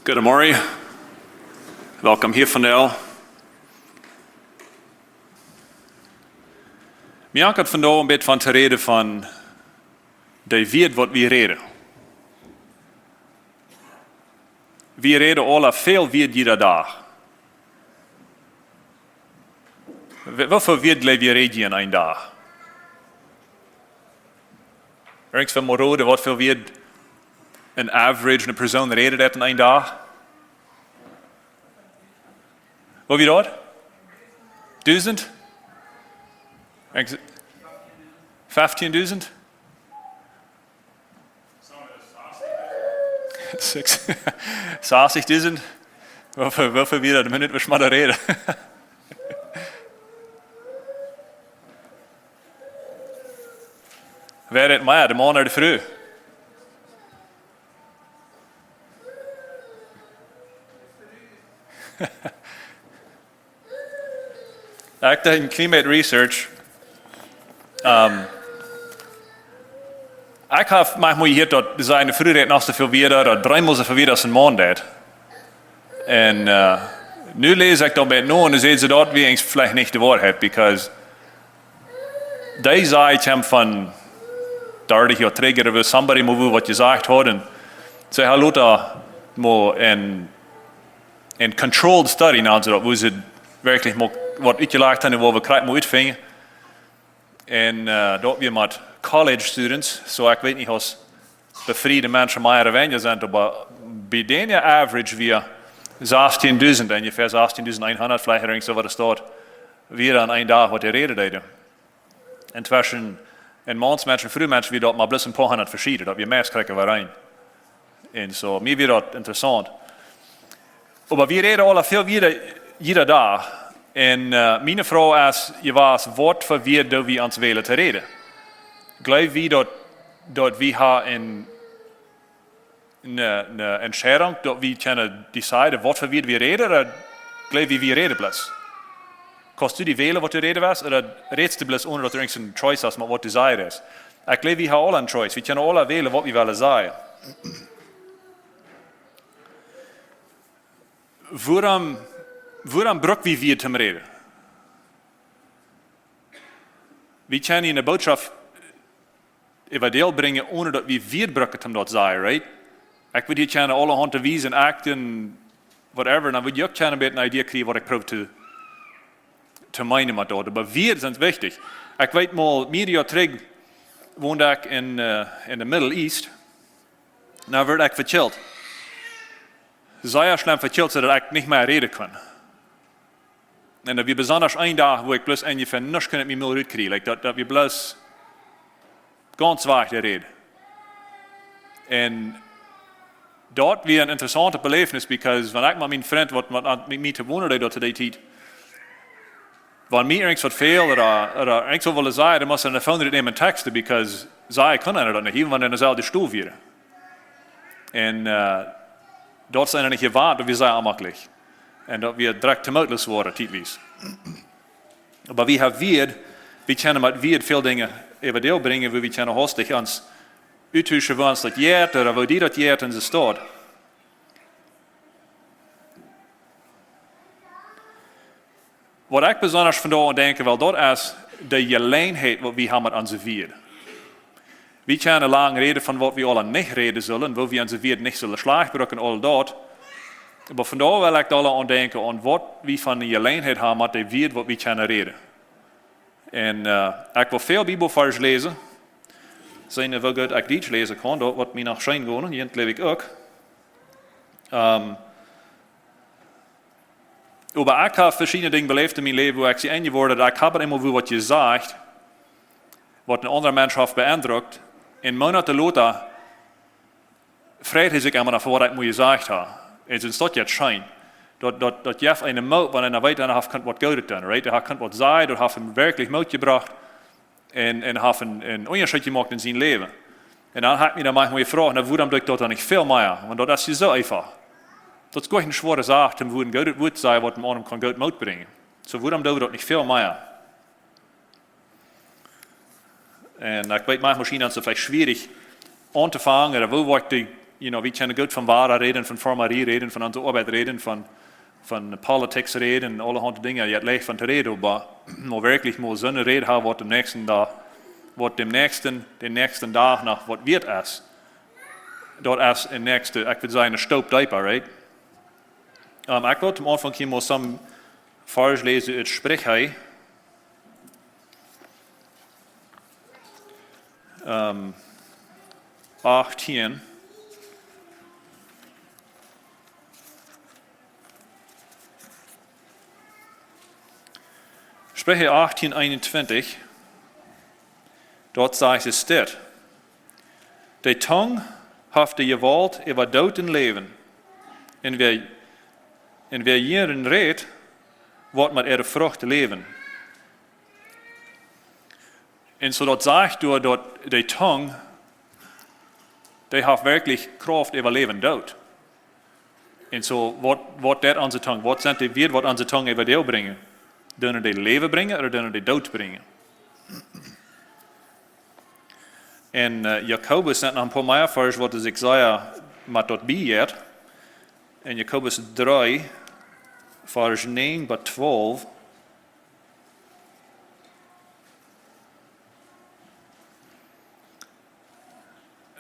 Goedemorgen. Welkom hier vandaag. Mij had vandaag een beetje van te reden van de Wieed wat we reden. We reden alle veel Wieed iedere dag. Hoeveel Wieed leven je reden in een dag? Ergens van Morode, wat veel Wieed een average, een persoon reden dat in een dag? Wat wie dat? 1000? 15.000? 60.000? Hoeveel wie dat? Een minuut was maar de reden. Wer het maar, de man naar de vrouw. Ik deed climate research. Ik heb manchmal hier dat zijn vroeger nog zoveel weer dat dreimal zoveel weer als een man deed. En nu lees ik dan bij het en dan zeggen ze dat wie eens vielleicht niet de waarheid, because die zei hem van 30 jaar terug, er somebody moet wat je zegt had en zei hallo daar maar een controlled study nou zodat we ze werkelijk maar wat uitgelegd hebben wat we krijgen moet uitvinden. En dat we met college students, zo ik weet niet als bevriende mensen meer wenjen zijn, maar bij de average weer 16.000, ongeveer 16.100 vielleicht zo wat er staat, weer aan een dag wat die reden deden. En tussen en maandsmensen en vroegmensen weer dat maar plus een paar honderd verschillen, dat we meest krijgen waarin. En zo, mij weer dat interessant. Maar we reden alle veel weer iedere dag. En mijn vraag is, je was, wat voor wie doen we ons willen te reden? Geloof we dat we hebben een entscheidung, dat we kunnen deciden wat voor wie we reden, of geloof we reden plus? Kost u die wählen wat de reden was, of redest du plus ohne dat er een choice is met wat desire is? Ik geloof we hebben alle een choice, we kunnen alle wählen wat we willen zeggen. Waarom bruk we weer te reden? We kunnen in de boodschap evangel brengen, ohne dat we weer brukken te dat zeggen, right? Ik wil hier kunnen alle handen wijzen, acten, whatever, dan wil je ook een beetje een idee krijgen wat ik probeer te meinen met dat. Maar weer zijn wichtig. Ik weet mal, meer jaar terug woonde ik in de Middle East. Nou werd ik verteld. Zeer schlimm verteld, zodat ik niet meer reden kon. En dat we besonders een dag, wo ik plus ongeveer niks kon meer uitkrijgen. Like dat we plus ganz weinig reden. En dat was een interessante belevenis, because wanneer ik met mijn vriend wat met mij te wonen deed dat de tijd, wanneer mij ergens wat veel, of ergens wat willen zeggen, dan moest ik een phone nemen teksten, because zij kunnen dat niet, even wanneer in dezelfde stoel waren. En dat zijn er niet gewaard, dat we zijn aanmakkelijk. En dat we direct temoutloos worden, tijdens. Maar we hebben Wieed, we kunnen met Wieed veel dingen even deel brengen, waar we kunnen hostig ons uithuizen waar ons dat jeert, of waar die dat jeert in de stad. Wat ik bijzonders vandaag aan denk, wel dat is de geleenheid wat we hebben met onze Wieed. We kunnen lang reden van wat we alle niet reden zullen, waar we onze Wieed niet zullen slagbrukken, al dat. Maar vandaag wil ik alle aan denken aan wat we van de geleenheid hebben met de Wieed wat we kunnen reden. En ik wil veel Bibelvers lezen. Zijn wel goed ik Duits lezen kan, dat wat mij nog schijn gaan, hier leef ik ook. Maar ik heb verschillende dingen beleefd in mijn leven, waar ik zie in je woorden, dat ik heb immer weer wat je zegt, wat een andere mens heeft beïndrukt. In maanden later vreet hij zich immer naar wat ik moet gezegd heb. En zo staat het schijn. Dat je een moed, wanneer hij weet, dan heeft wat goed gedaan, right? Hij kan wat zeggen, dat heeft hem werkelijk moed gebracht en heeft een onderscheid gemaakt in zijn leven. En dan heb ik me dan manchmal gevraagd, nou, waarom doe ik dat dan niet veel meer? Want dat is zo einfach. Dat is gewoon een zware zaak, om een goed woord te zeggen, wat hem aan hem kan goed moed brengen. So waarom doen we dat niet veel meer? En ik weet manchmal misschien dat het vielleicht schwierig aan te vangen, oder wo wordt die we kunnen goed van waarheid reden, van formarie reden, van onze arbeid reden, van politics reden, allerhande dingen. Je hebt leicht van te reden, maar werkelijk moet zo'n reden hebben wat de nächsten dag nog wat wird is. Dat is een nächste, ik wil zeggen, een stoopdijper, right? Ik wil am Anfang hier mal some Vers lezen uit Sprechei. 18. Sprechei 18, 21. Dort sagt es dit. De tong heeft de gewalt over dood en leven. En wer hierin redt, wordt met ihre vrucht leven. En so dat sagt door dat de tong, die heeft wirklich kracht over leven en dood. En so wat dat onze tong, wat zijn die weer wat onze tong over deel brengen? Kunnen die leven brengen of kunnen die dood brengen? En Jacobus net nog een paar meer vers wat ik zei, met dat bijert. En Jacobus 3, vers 9 tot 12.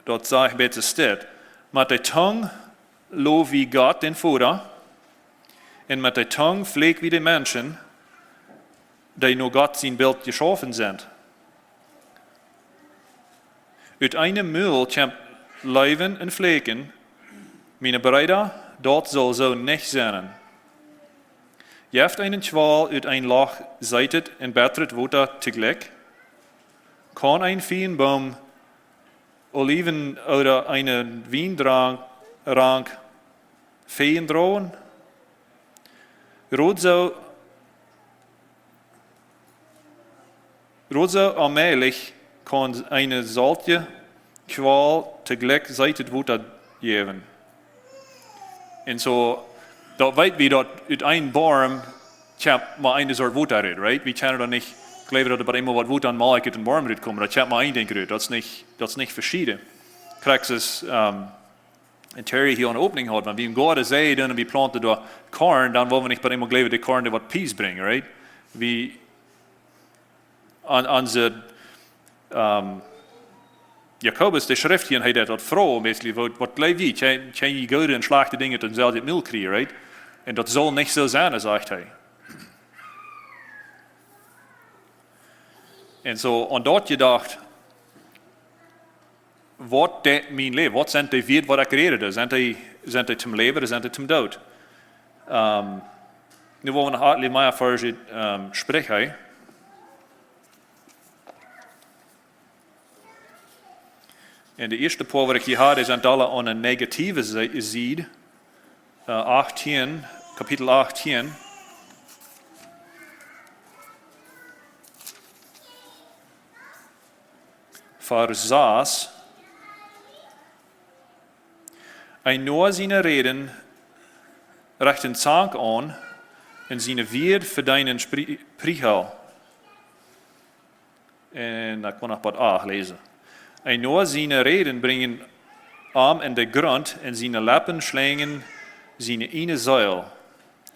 Dat zegt beter dit. Met de tong loof wie God den Vader. En met de tong vleek wie de mensen, die nur Gott zijn beeld geschaffen zijn. Uit een mul komt leven en vleken. Mijn Brüder, dat zal zo niet zijn. Je hebt einen Schwal uit een Loch zeitet en bettert water tegelijk. Kan een Veenbaum Oliven oder einen Wienrank Feen drohen? Rot so allmählich kann eine solche Qual tegelijk zeitet water geben. En so, dat weet wie dat uit een boom maar een soort water uit, right? We kunnen dan niet geloven dat er bij iemand wat water aan maak uit een boom uitkomt, dat komt maar één ding uit, dat is niet verschieden. Krijg is en Terry hier een opening had, maar wie een goede zei, dan we planten door korn, dan willen we niet bij iemand geloven dat korn wat peas brengt, right? Wie onze Jacobus, de schrift hier, hij dat vrouw, basically, wat geloof je? Kan je goede en slechte dingen tenzelfde mil krijgen, right? En dat zal niet zo zijn, zegt hij. En zo, en dat je dacht, wat deed mijn leven? Wat zijn die vier wat ik creëerde? Zijn die zum leven of zijn die zum dood? Nu willen we nog hartelijk meer voor spreken. En de eerste paar wat ik hier had, zijn alle aan een negatieve zijde. 18, kapitel 18. Vers 6. Ein nur seine Reden rechten Zank an en seine Wied für deinen Sprichel. En ik kan nog wat 8 lezen. Ein nur seine Reden bringen Arm in de Grund en seine Lappen schlängen seine eine Säul.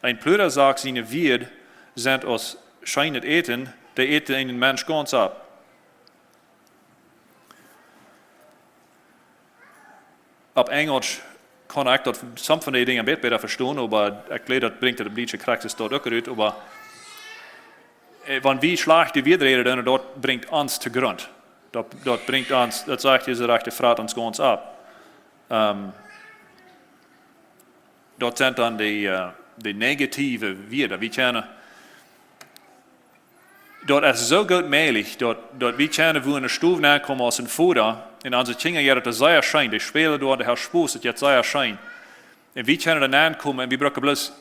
Ein Plürer sagt, seine Wied sind aus scheinet eten, der eten einen Mensch ganz ab. Op Engels kan ik dat soms van die dingen een beetje beter verstaan, maar ik geloof dat brengt het een beetje kracht tot ook uit. Maar wanneer wie slecht die weerreden, dat brengt ons te grond. Dat brengt ons, dat zegt je, dat de vraat ons ganz ab. Dat zijn dan de negatieve weerden. We kennen, dat is zo goed mogelijk, dat we kennen hoe een stoel nakomen als een voeder. En onze kinderen jaren het zeer schijn, die spelen door de herspoes, het jet zeer schijn. En we kunnen dan aankomen en we gebruiken bloos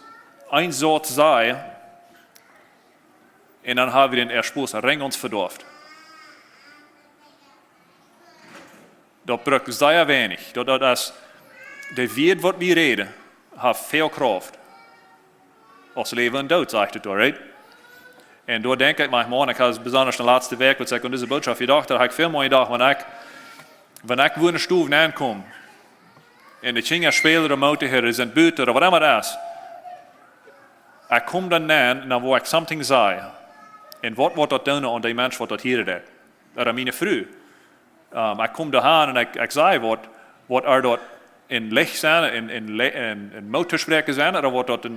een soort zaai. En dan hebben we den herspoes en ring ons verdorft. Dat gebruikt zeer weinig. Dat is, de weet wat we reden, heeft veel kracht. Als leven en dood, zegt het door, right? En door denk ik, man, ik had besonders de laatste week, wat ik aan deze boodschap gedacht, dat ik veel mooie dag, wanneer ik woon stoel aankom. En de tjinga speler de motor her, zijn buiten, of wat immer det is. Ik kom dan naar waar ik something zei. En wat wordt dat doen aan die mens wat dat hier is? Dat is mijn vrouw. Ik kom daarheen en ik zei wat er dat in licht zijn, in motorspreken zijn, of wat dat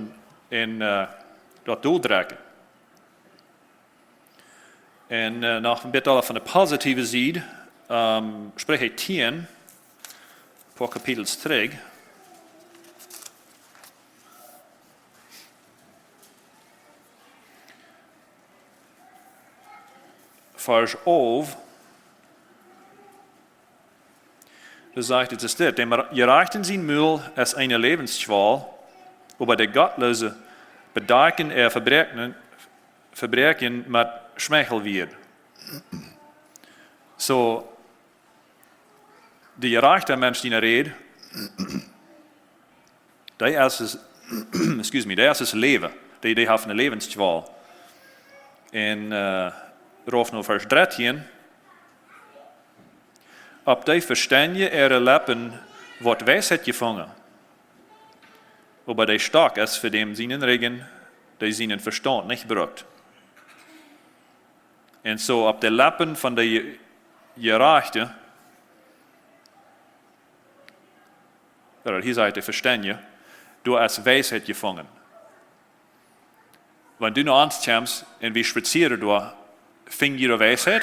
in dat doeldrekken. En nog een beetje van de positieve zijde, spreek ik 10, voor kapitels 3. Vers 11. Da sagt es dit, dem gerechten zijn Müll als eine Lebensschwal, aber der Gottlose bedarken Verbrechen mit Schmeichel wird. So, die gerechte Mensch, die redet, der ist es Leben, die hat eine Lebensschwal. En rof nu vers 13. Op die verstanje ihre Lippen wordt wijsheid gevangen. Aber die stark ist für dem seinen Regen, die seinen Verstand nicht braucht. Und so op de Lippen von der Gerechte, oder hier sagt die verstanje, du hast Weisheit gefangen. Wenn du noch Angst kommst und wir spazieren durch, fing ihre Weisheit,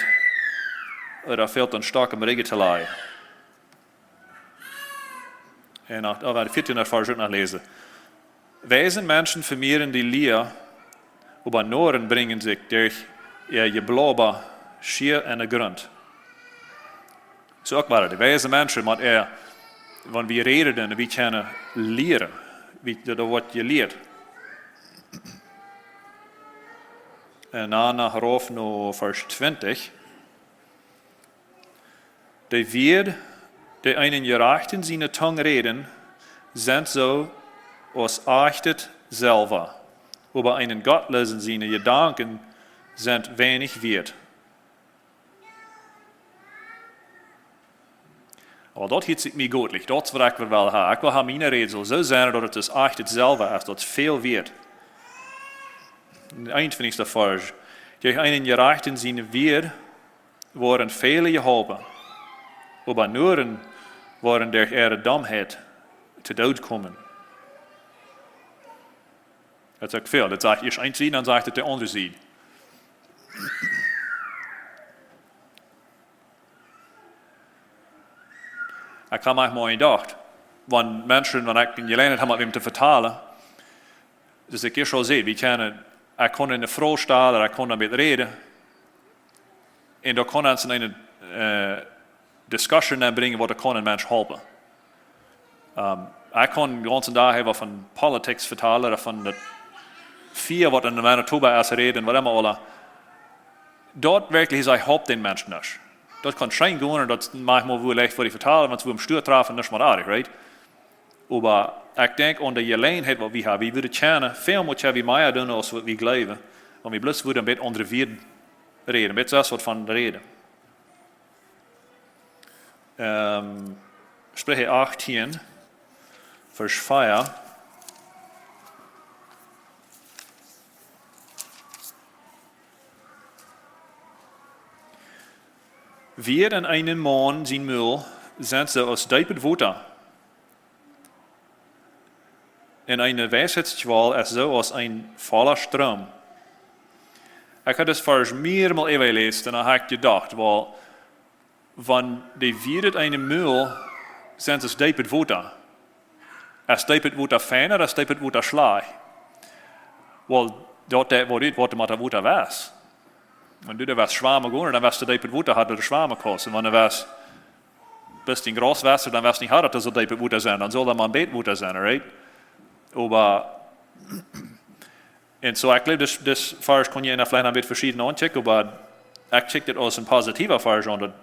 oder fehlt ein starker Regeltelei. Und auch die 14. Vers noch lesen. Weisen Menschen vermehren die Leer, aber Noren bringen sich durch ihr Geblubber schier in den Grund. So auch war die weise Menschen, wenn wir reden, wir können lehren, da wird gelehrt. En dan nach no vers 20. Die Wieed, die einen Gerechten seine Tongue reden, sind so, als achtet selber. Aber einen Gottlosen seine Gedanken sind wenig wert. Aber dort hielt sich mir göttlich, dort will ich wel haben. Ich will haben meine Rede so sein, dass es achtet selber ist, dass es viel wert. Eins finde ich der Vers. Durch einen Gerechten seine Wieed waren viele geholpen. Aber nur waren durch ihre Dummheit zu Tod kommen. Dat sagt veel. Dat sagt eerst een zijde, dan zegt het de andere zijde. Ik heb manchmal gedacht, wenn Menschen, wenn ich gelernt habe, mit ihm zu vertalen, dass ich eerst schon sehe, wie ich kon in de Frau stellen, ich kon damit reden. Und da kon uns in eine Diskussion bringen, wat kan een mens helpen. Ik kon de ganze dag hebben van politics vertalen, of van de vier wat in de Manitoba is reden, wat immer alle. Dort wirklich is helpt den Menschen nicht. Dat kan schijn gaan en dat manchmal wohl leicht voor die vertalen, want we hem stuur treffen, nicht mal aardig, right? Aber ich denke, an der Gelegenheit, was wir haben, wir würden gerne viel mehr mehr doen als wat wir glauben. Und wir bloß würden ein bisschen andere Wien reden, ein bisschen das, was von reden. Sprüche 18, Vers 4. Wir in einem Mann sein Müll sind so aus diepet Water. In eine Weisheitsschwal ist so aus ein voller Strom. Ich habe das Vers mehrmals gelesen und habe gedacht, weil wenn die Wieed einen Müll sind es diepet Water. Es diepet Water feiner, es diepet Water schlag. Weil dort wat met de Water was. Wenn du da was Schwammen gehen, dann wirst du diepet Water hat oder Schwammen kosten. Wenn du was bist in Großwasser, dann wirst du nicht haben, dass so diepet Water sein. Dann soll da mal ein Beet Water sein, right? Aber und so ich glaube, das Vers kann je vielleicht ein bisschen verschieden anchecken, aber ich checke das als ein positiver Vers an.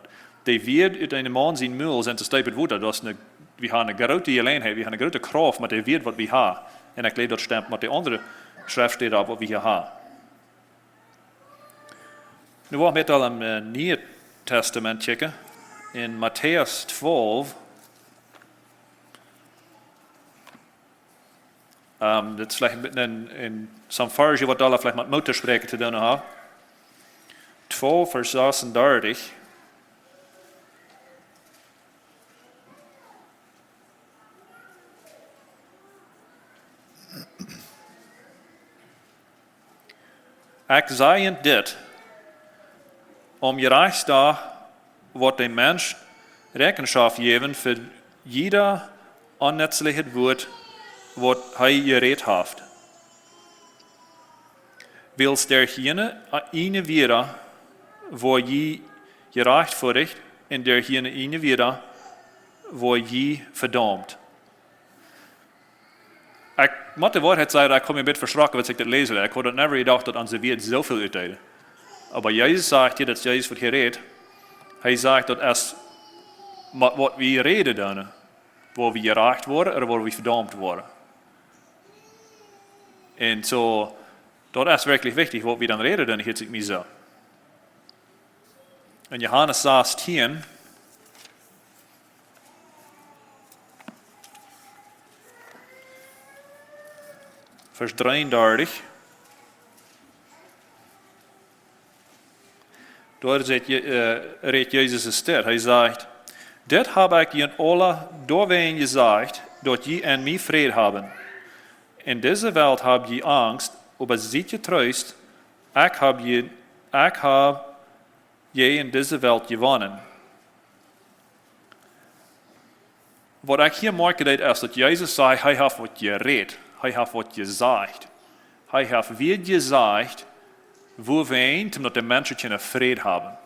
Die Wieed in einem Mann sein Müll sind es diepet Water. Wir haben eine große Gelegenheit, wir haben eine große Kraft mit der Wieed, was wir haben. Und ich glaube, das stimmt mit der anderen Schrift steht ab, was wir hier haben. Nu wollen wir mal im Neuen Testament checken. In Matthäus 12. Dat is vielleicht in some versie wat alle vielleicht mit Muttersprache zu tun haben. 2 vers 36. Ik zei dit, je rechts daar wordt de mens Rechenschaft geven voor jeder onnetzliche woord wat hij gereed heeft. Wils dergene ene wieder, wo je gerechtvaardigt, en dergene ene wieder, wo je verdammt. Ik moet de waarheid zeggen, ik kom een beetje verschrokken als ik dit lees. Ik had het never gedacht dat onze wereld zoveel uitdelen. Maar Jezus zegt hier, dat Jezus wordt gereed. Hij zegt dat als wat we reden doen, waar we gerecht worden of waar we verdampt worden. En zo, dat is wirklich wichtig, wat we dan reden doen, hielt ik me zo. In Johannes 16, vers 33. Daar redt Jezus een sted. Hij zegt, dit heb ik je alle doorheen gezegd, dat je en mij vrede hebben. In deze wereld heb je angst, maar ziet je troost, ik heb je in deze wereld gewonnen. Wat ik hier merk is dat Jezus zei, hij heeft wat je redt. Hij heeft wat gezegd. Hij heeft weer gezegd, waarheen, omdat de mensen kunnen vrede hebben.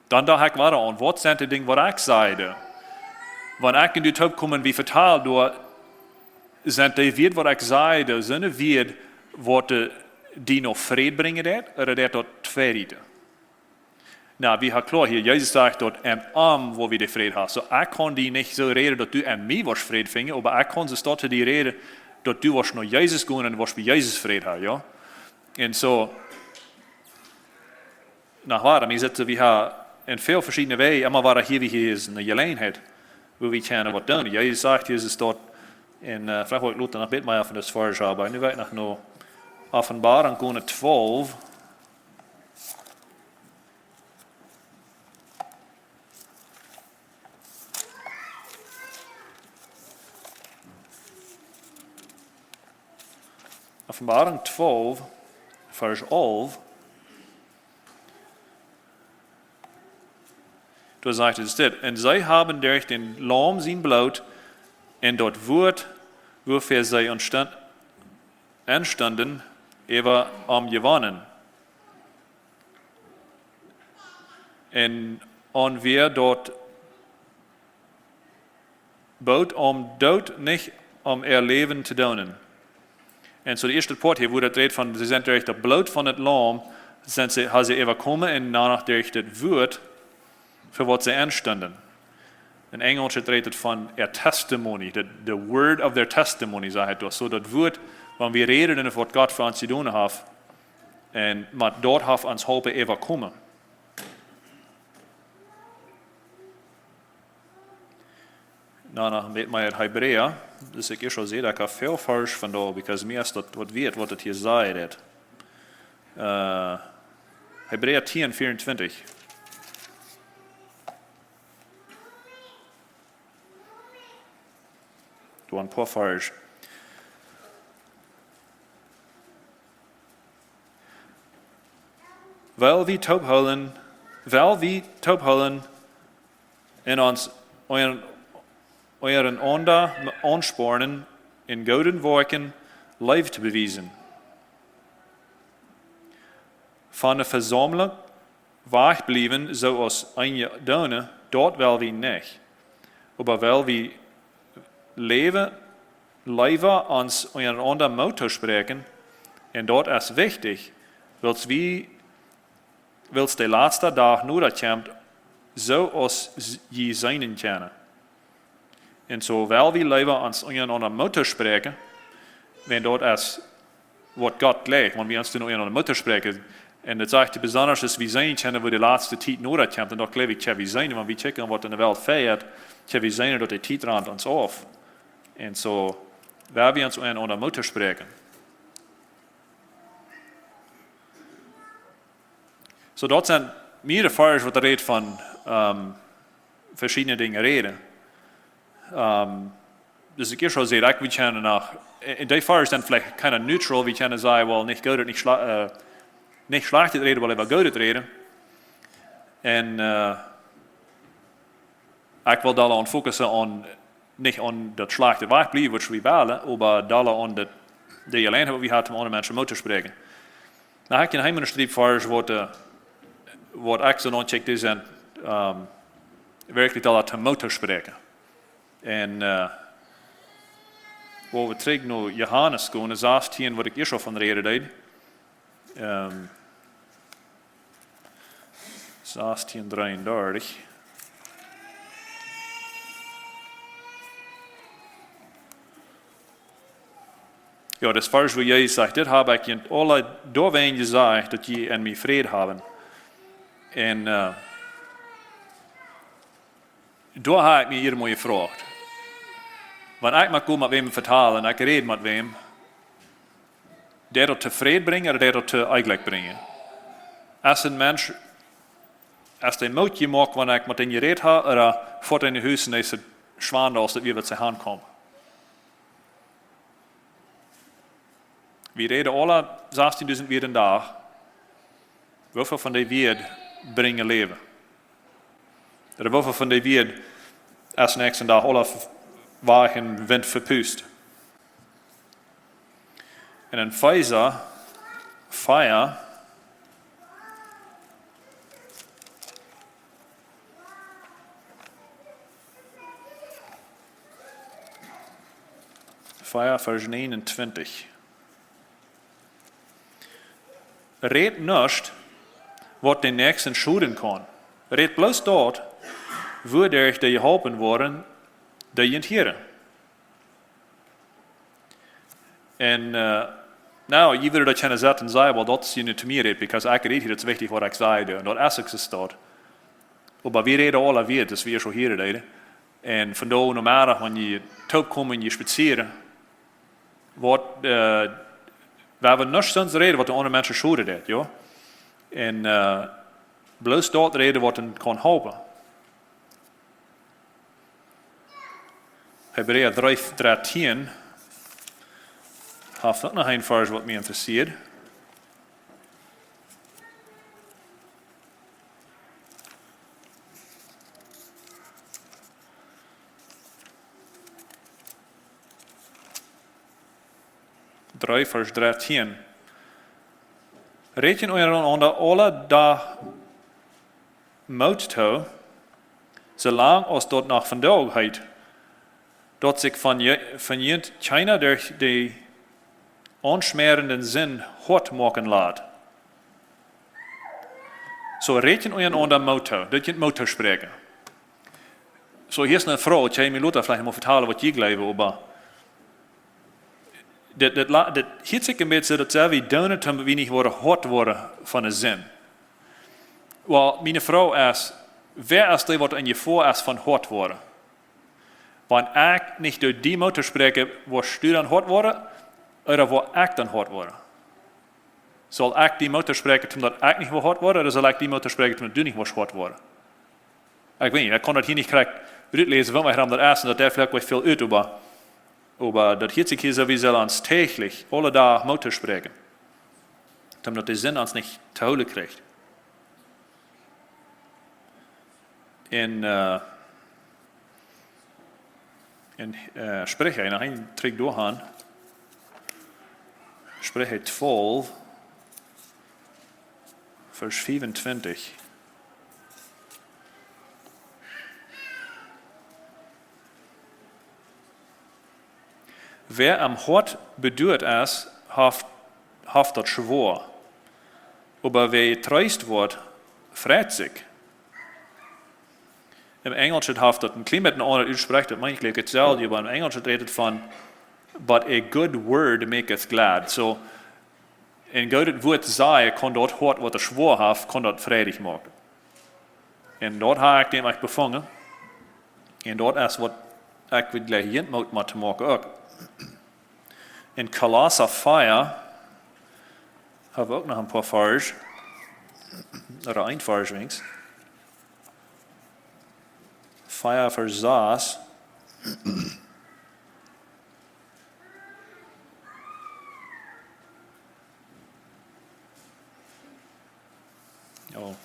Dan dacht ik weer aan, wat zijn de dingen wat ik zeide? Wanneer ik in de top kom en wie vertaal door, zijn de weer wat ik zeide, zijn de weer wat die nog vrede brengen deed, of dat tot vrede. Nou, wie hat klar hier, Jezus zegt dat en waar we de vrede hebben. So, ik kan die niet zo reden dat du en mij was vrede vingen, maar ik kan ze tot die reden dat du was naar Jezus gaan en was bij Jezus vrede hebben, ja. En zo, nou waarom, we hebben in veel verschillende wegen, allemaal waar hier wie is een gelegenheid, waar we kunnen wat doen. Jezus zegt hier, is dat, en vielleicht wil ik Luther nog een beetje meer van das Vers hebben, nu weet ik nog Offenbarung 12. Offenbarung 12, vers 11. Da sagt es dit, en zij hebben durch den Lamm zijn bloed, en dat woord, wofür zij entstanden, even gewonnen. En on wir dort boot dood niet ihr Leben te doen. En zo de eerste part hier, wo dat redt van, ze zijn durch dat bloed van het lam, zijn ze even komen en daarna durch het woord, voor wat ze entstanden. In Engels redt het van their testimony, the word of their testimony, zei het. Zo dat woord, wanneer we reden over wat God voor ons gedaan heeft, en maar dort heeft ons helpen even komen. Nou, nog een beetje meer Hebreeën. Dus ik eerst al zie dat ik heb veel vers van daar, because mij is dat wat weet wat het hier zei. Hebreeën 10, 24. Doe een paar vers. Wel wie tophullen in ons euren ander aansporen in gouden werken leven te bewijzen. Van de verzameling wegblijven zoals een doen, dat wel wie niet. Maar wel wie leven ons euren ander mot spreken, en dat is wichtig, wils de laatste dag nu dat komt, zoals je zijn kennen. En zowel wie leven ons einander Mutter spreken, wenn dat is wat God legt, want we ons toen einander Mutter spreken, en dat zegt besonders als we zijn kennen, waar de laatste tijd nodig komt, en dat geloof ik, we zijn, want we checken wat in de wereld feiert, we zijn dat de tijd randt ons af. En zo, waar we ons onder moeten spreken. So dat zijn meerdere vaders wat er redt van verschiedene dingen reden. Dus ik eerst al zei, we kunnen nach, in die vaders dan vielleicht kind of neutral, we kunnen zeggen, well, nicht gut, nicht schlecht reden, weil wir gut reden. En ik wil daar aan focussen on, nicht on dat slechte weg blijven wat we willen, maar daar on de alleen wat we hadden om andere mensen moeten spreken. Nou, ik heb een hele strijd vaders wat ik zo ontdekt is en werkelijk al te moeten spreken. En wat we terug naar Johannes gaan, is 16 wat ik eerst al van reden deed. 16:33. Ja, das vers wo Jezus zegt, dit heb ik in alle doorheen gezegd, dat je en mij vrede hebben. En daar heb ik me hier mooi gevraagd. Want ik mag komen met wem vertalen en ik red met wem. Der dat tevreden brengen of der dat te eigenlijk brengen. Als een mens, als de moed je maakt wanneer ik met een gereed heb, of voor in de huis en is het schwaande als dat weer wat ze aankomen. We reden alle 16.000 weer een dag. Hoeveel van die weer brengen leven? Hoeveel van die weer als nächste dag alle wagen wind verpust? En een fire, vers 29. Red nicht, wat den nächsten schuden kan. Red bloß dort, wo der die geholpen worden, die je heren. En nou, je wil dat kunnen zetten en zeggen, well, dat is je niet te meer red, because ik reed hier, het is wichtig wat ik zei, en dat Essex is dat. Maar we reden alle weer, dus we zo hier reden. En vandaar, normaal, wanneer je top komt en je spazieren, wat we hebben niets soms reden wat de andere mensen schulden deed, ja. En bloos dat reden wat hen kan helpen. Hebreeën 3:13 heeft ook nog een vers wat mij interesseert. Vers 13. Reken u onder alle dag moed toe, zolang als dat nog vandaag heet, dat zich van je China durch de onschmerenden zin hot maken laat. So reken u onder moed toe, dat je het moed toe spreken. So hier is een vrouw, ik ga me later vielleicht mal vertellen wat je gelooft, maar dat hiet zich een beetje dat zij wie doen toen we niet worden hard worden van de zin. Wel, mijn vrouw is, wer is die wat in je voor is van hard worden? Want ik niet door die motor spreken, waar stuur dan hard worden, of waar ik dan hard worden? Zal ik die motor spreken omdat ik niet wil hard worden, of zal ik die motor spreken omdat du niet wil hard worden? Ik weet niet, ik kon dat hier niet correct uitlezen, want wij hebben dat eerst en dat daar vielleicht wel veel uit over. Aber dat hielt sich hier so, wie soll uns täglich, alle Tage Mutter sprechen. Damit der Sinn uns nicht zu holen kriegt. In Sprüche, noch ein Trick durchhauen. Sprüche 12, Vers 25. Wer am Hort bedürt ist, haft das schwor. Aber wer treust wird, freut sich. Im Englischen haft das ein klein bisschen anders ausspricht, das meine ich gleich selber, aber im Englischen redet von, but a good word maketh glad. So, ein gutes Wort sei, kann dort Hort, was er schwor haft, kann dort freudig machen. Und dort habe ich dem euch befangen. Und dort ist, was ich will gleich hier mit machen auch. In Kolosser 4 haben wir auch noch ein paar Vers, oder ein Vers wenigstens. 4 Vers 6. Oh.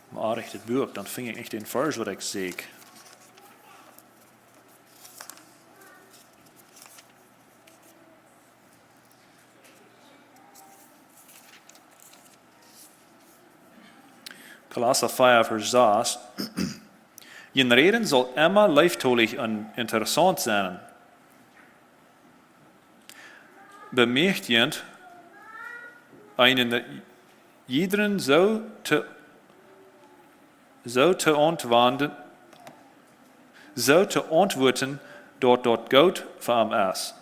Maar ich das Buch, dann fing ich echt den Vers, was ich sehe. Kolosser 4, Vers 6. Je reden soll immer leiftolig und interessant sein. Bemächtigend einen jeden so te antwoorden dort Gott für am ist.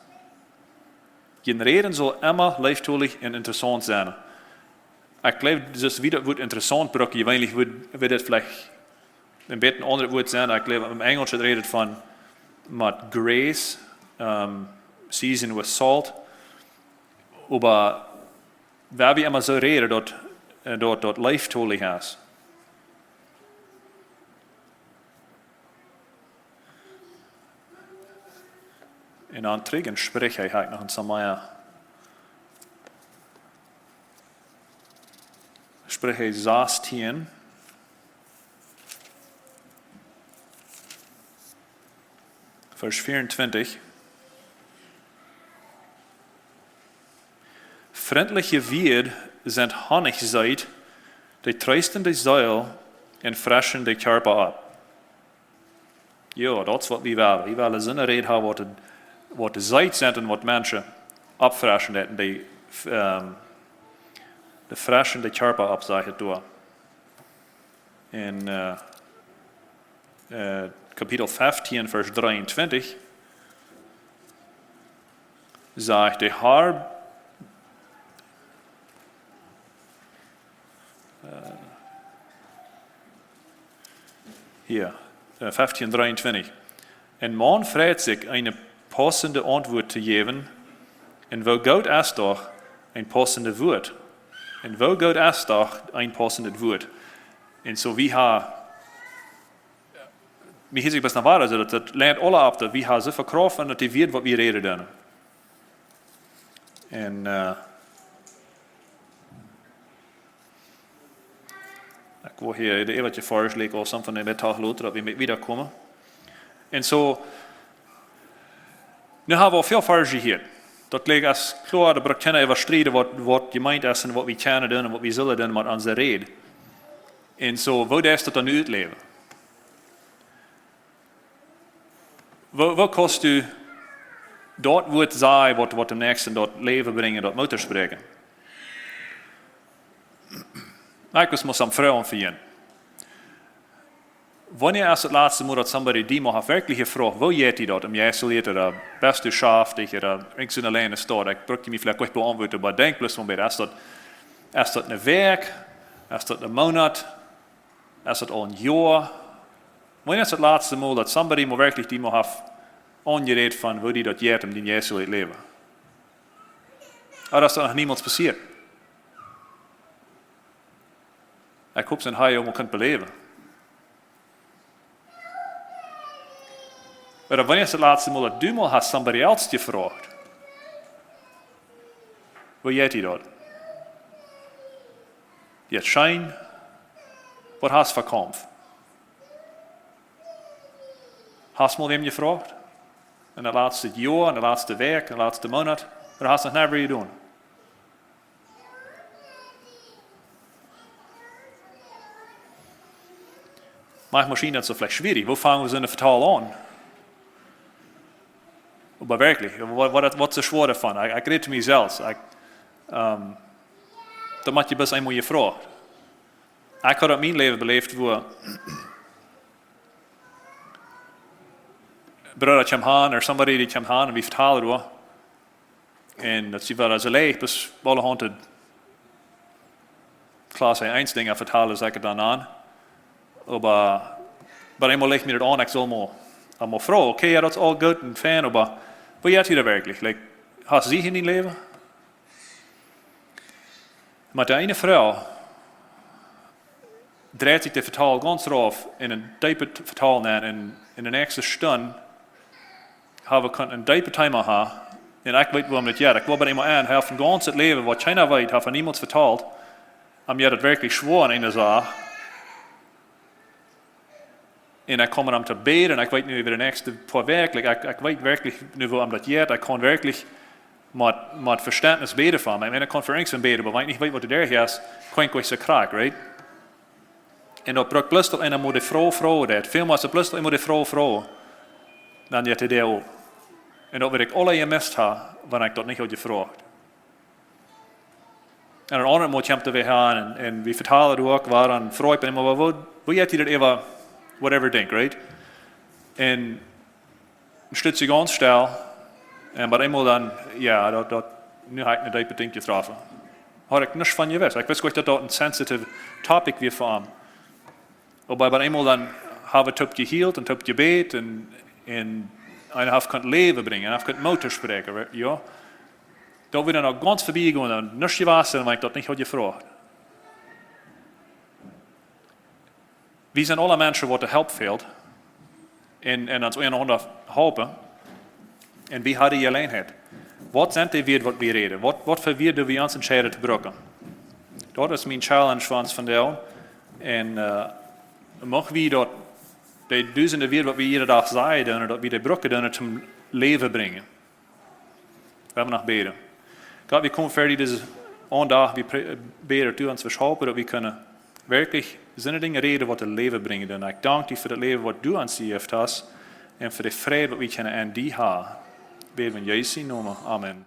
Je reden soll immer leiftolig und interessant sein. Ich glaube, das wieder wird interessant, aber eigentlich wird das vielleicht ein bisschen anderes Wort sein. Ich glaube, im Englischen redet von mit Grace, season with salt. Aber wer wir immer so reden, dort leiftolig ist. In Anträgen spreche ich noch in Samaria. Spreche 16. Vers 24. Freundliche Wieed sind Honigseid, die treisten die Seil und fressen die Körper ab. Ja, das ist was wir wollen. Wir wollen so eine Rede haben, wat de Seid sind und was Menschen abfressen, die fressen die Körper ab, sage ich da. In Kapitel 15, Vers 23, sagt der Herr, hier, 15, 23. Ein Mann freut sich, eine passende Antwort zu geben, und wo Gott ist doch ein passendes Wort. Und wo Gott ist doch ein passendes Wort. Und so wie mir hier sich was nach wahr, also das lernt alle ab, dass wir so verkaufen, dass die wird, was wir reden dann. Und ich will hier die ewige Vorschläge oder something in der Tag later, dass wir wiederkommen. Und so, nu haben wir veel Verse hier. Dat ligt als klar, dat we kunnen overstrijden wat gemeint is en wat we kunnen doen en wat we zullen doen met onze reden. En zo, hoe is dat dan uitleven? Wat kost u dat woord zijn wat de nächsten dat leven brengen, dat moeten spreken? Ik moet aan vrouwen vieren. Wanneer is het laatste mal, dat somebody die mag wirklich gevraagd, wo geht die dat? Jij zult het best du schaft, ik zo alleen staat. Ik bruk je me vielleicht niet beantwoorden, maar denk plus van bij, is dat een werk? Is dat een maand? Is dat al een jaar? Wanneer is het laatste mal, dat somebody maar wirklich die mag aangereed van, wo die dat gaat, die jij zult leven? Dat is nog niemand passiert. Ik hoop dat hij ook kunt beleven. Maar wanneer is het laatste mal dat du mal hast somebody else gevraagd? Hoe gaat hij dat? Je hebt schijn. Wat hast du voor kampf? Hast mal wem gevraagd? In de laatste jaar, in de laatste week, in de laatste maand? Maar hast du nog never gedaan? Manchmal schien das so vielleicht schwierig. Wo fangen wir so eine Vertal an? Aber wirklich, was ist so schwer davon? Ich rede zu mir selbst. Da moet je best einmal gefragt. Ich habe mein Leben beleefd, wo Bruder komt aan, or somebody die komt aan en wie vertalen door. En dat zie je wel als leeg, dus alle handen klasse 1 dingen vertalen, zeg ik dan aan. Aber einmal legt mir das an, ich soll mal Aber Frau, okay, ja, das ist all gut und fein, aber wo geht ihr da wirklich? Like, hast du sie in dein Leben? Mit der eine Frau dreht sich der Vertal ganz rauf in ein dieper Vertal nehmen. In der nächsten Stunde haben wir einen dieper Timer haben. Und ich weiß, warum das geht. Ich will bei ihm an, er hat ein ganzes Leben, was keiner weiß, hat von niemand vertalt. Und mir das wirklich schwor in der Sache. Und ich komme am zu beten, ich weiß nicht, wie der nächste paar Wochen, ich weiß wirklich nicht, wo das geht. Ich kann wirklich mit Verständnis beten von mir. Ich kann für irgendwas beten, aber wenn ich nicht weiß, was der hier ist, kann ich so krank, right? Und dat brukt plötslich en dan moet de vrouw dat. Veel als ze plötslich moet de vrouw. Dan zet hij daar op. En dat wil ik alle gemist hebben, wanneer ik dat niet had gevraagd. En een ander moet je hem weer gaan en we vertalen het ook, waar dan vraag ik ben, maar hoe zet hij dat even, whatever denk, right? En stützt zich ganz stil. En bij eenmaal dan, ja, nu heb ik een diepe ding getroffen. Had ik niets van je wist. Ik wist goed dat dat een sensitive topic weer voor hem. Aber bei einmal dann habe ich gehealt und gebet und habe ich Leben bringen, habe ich Motor sprechen, ja. Da wird dann auch ganz vorbeigehen und nichts gewesen, weil ich das nicht hatte gefragt. Wir sind alle Menschen, die Hilfe fehlt und uns einander helfen. Und wie hat die Alleinheit? Was sind die Werte, was wir reden? Was für Werte wir uns entscheiden zu brauchen? Das ist mein Challenge für uns von der. Und mag wie dat die duizenden weer wat we iedere dag zeiden, dat we de brokken zum Leben brengen. We hebben nog beden. Gott, wir kommen fertig diese aandag, wir beten zu uns verschalpen, dat we kunnen wirklich zinnen dingen reden wat het leven brengen. Ik dank je voor het leven wat du ons gegeven hast en voor de vrede wat we kunnen aan die hebben. Beden we in Jezus naam. Amen.